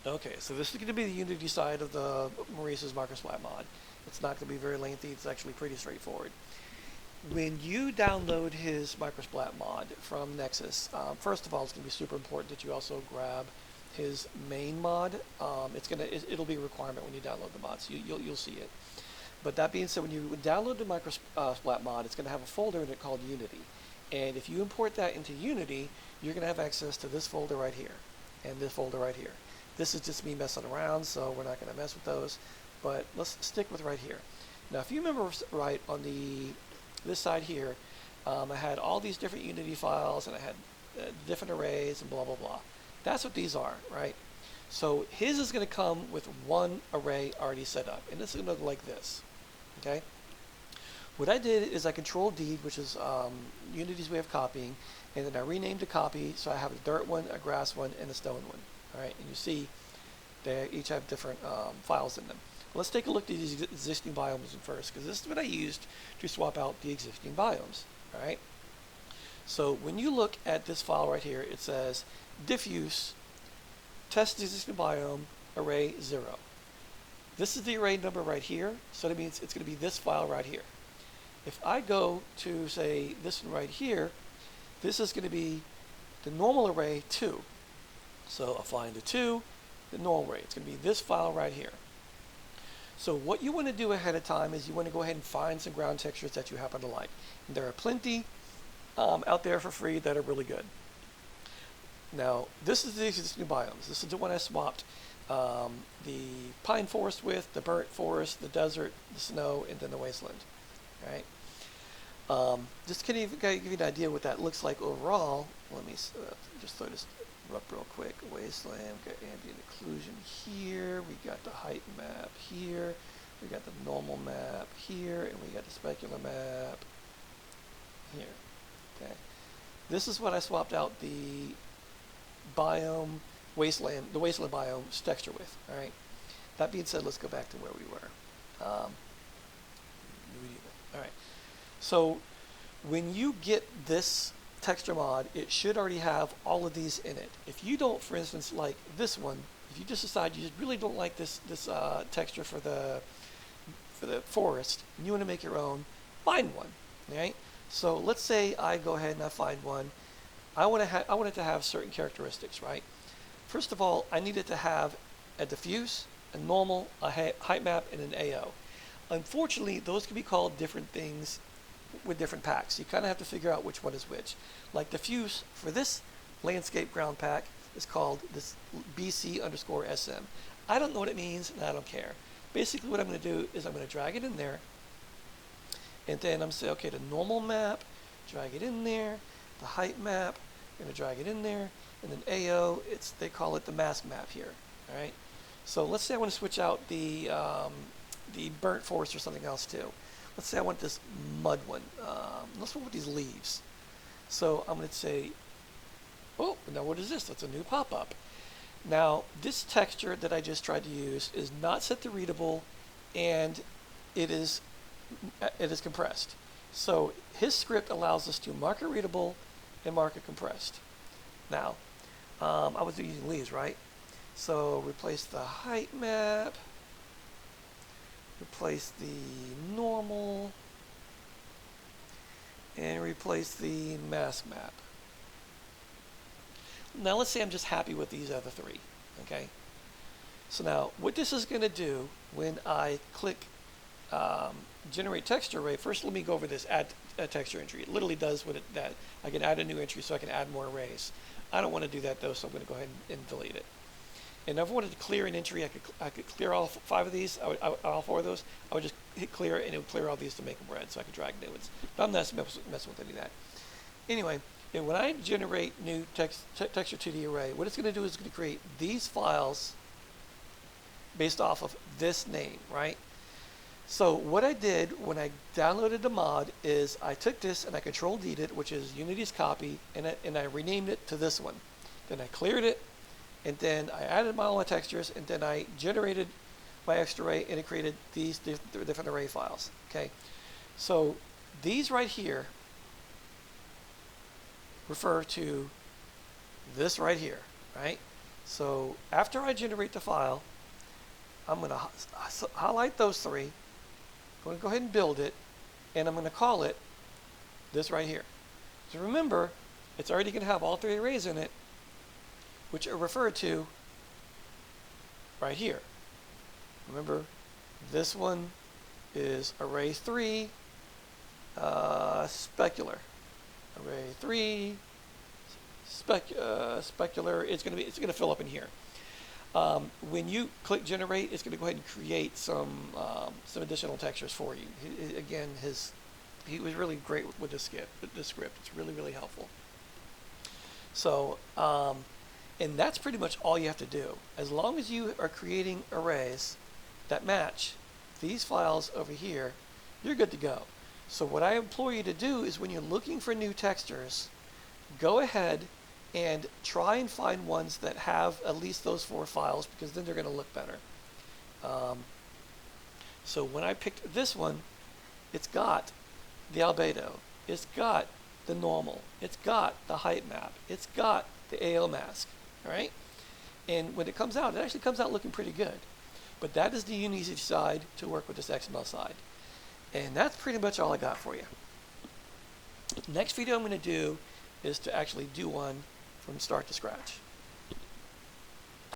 Okay, so this is going to be the Unity side of the Maurice's Microsplat mod. It's not going to be very lengthy. It's actually pretty straightforward. When you download his Microsplat mod from Nexus, first of all, it's going to be super important that you also grab his main mod. It'll be a requirement when you download the mod, so you'll see it. But that being said, when you download the Microsplat mod, it's going to have a folder in it called Unity. And if you import that into Unity, you're going to have access to this folder right here and this folder right here. This is just me messing around, so we're not going to mess with those. But let's stick with right here. Now, if you remember right on this side here, I had all these different Unity files, and I had different arrays and blah, blah, blah. That's what these are, right? So his is going to come with one array already set up, and this is going to look like this, okay? What I did is I Control-D, which is Unity's way of copying, and then I renamed the copy, so I have a dirt one, a grass one, and a stone one, all right? And you see they each have different files in them. Let's take a look at these existing biomes first, because this is what I used to swap out the existing biomes, all right? So when you look at this file right here, it says diffuse test existing biome array 0. This is the array number right here, so that means it's going to be this file right here. If I go to, say, this one right here, this is going to be the normal array 2. So I'll find the 2, the normal array. It's going to be this file right here. So what you want to do ahead of time is you want to go ahead and find some ground textures that you happen to like. And there are plenty out there for free that are really good. Now, this is the existing biomes. This is the one I swapped the pine forest with, the burnt forest, the desert, the snow, and then the wasteland. All right. Just to give you an idea what that looks like overall. Let me just throw this up real quick. Wasteland, we've got ambient occlusion here. We got the height map here. We got the normal map here, and we got the specular map here. Okay. This is what I swapped out the biome wasteland, the wasteland biome's texture with. All right. That being said, let's go back to where we were. All right. So when you get this texture mod, it should already have all of these in it. If you don't, for instance, like this one, if you just decide you just really don't like this texture for the forest, and you want to make your own, find one. Right? So let's say I go ahead and I find one. I want it to have certain characteristics, right? First of all, I need it to have a diffuse, a normal, a height map, and an AO. Unfortunately, those can be called different things with different packs. You kind of have to figure out which one is which. Like diffuse for this landscape ground pack is called this BC_SM. I don't know what it means, and I don't care. Basically, what I'm going to do is I'm going to drag it in there, and then I'm going to say, okay, the normal map, drag it in there, the height map, I'm going to drag it in there, and then AO, they call it the mask map here. All right. So let's say I want to switch out the burnt forest or something else too. Let's say I want this mud one. Let's go with these leaves. So I'm going to say, oh, now what is this? That's a new pop-up. Now, this texture that I just tried to use is not set to readable, and it is compressed. So his script allows us to mark it readable and mark it compressed. Now, I was using leaves, right? So replace the height map, replace the normal, and replace the mask map. Now let's say I'm just happy with these other three, okay? So now what this is going to do when I click generate texture array, first let me go over this add a texture entry. It literally does what that. I can add a new entry so I can add more arrays. I don't want to do that though, so I'm going to go ahead and delete it. And if I wanted to clear an entry, I could clear all 5 of these, all 4 of those. I would just hit clear, and it would clear all these to make them red, so I could drag new ones. But I'm not messing with any of that. Anyway, and when I generate new texture to the array, what it's going to do is it's going to create these files based off of this name, right? So what I did when I downloaded the mod is I took this and I Control-D'd it, which is Unity's copy, and I renamed it to this one. Then I cleared it, and then I added all my textures, and then I generated my extra array, and it created these different array files. Okay, so these right here refer to this right here, right? So after I generate the file, I'm going to highlight those three. I'm going to go ahead and build it, and I'm going to call it this right here. So remember, it's already going to have all three arrays in it, which are referred to right here. Remember, this one is array 3, specular. Array 3, specular. It's going to fill up in here. When you click generate, it's going to go ahead and create some additional textures for you. He was really great with the script. It's really, really helpful. So, and that's pretty much all you have to do. As long as you are creating arrays that match these files over here, you're good to go. So what I implore you to do is when you're looking for new textures, go ahead and try and find ones that have at least those 4 files, because then they're going to look better. So when I picked this one, it's got the albedo, it's got the normal, it's got the height map, it's got the AO mask, all right? And when it comes out, it actually comes out looking pretty good. But that is the Unity side to work with this XML side. And that's pretty much all I got for you. Next video I'm going to do is to actually do one from start to scratch.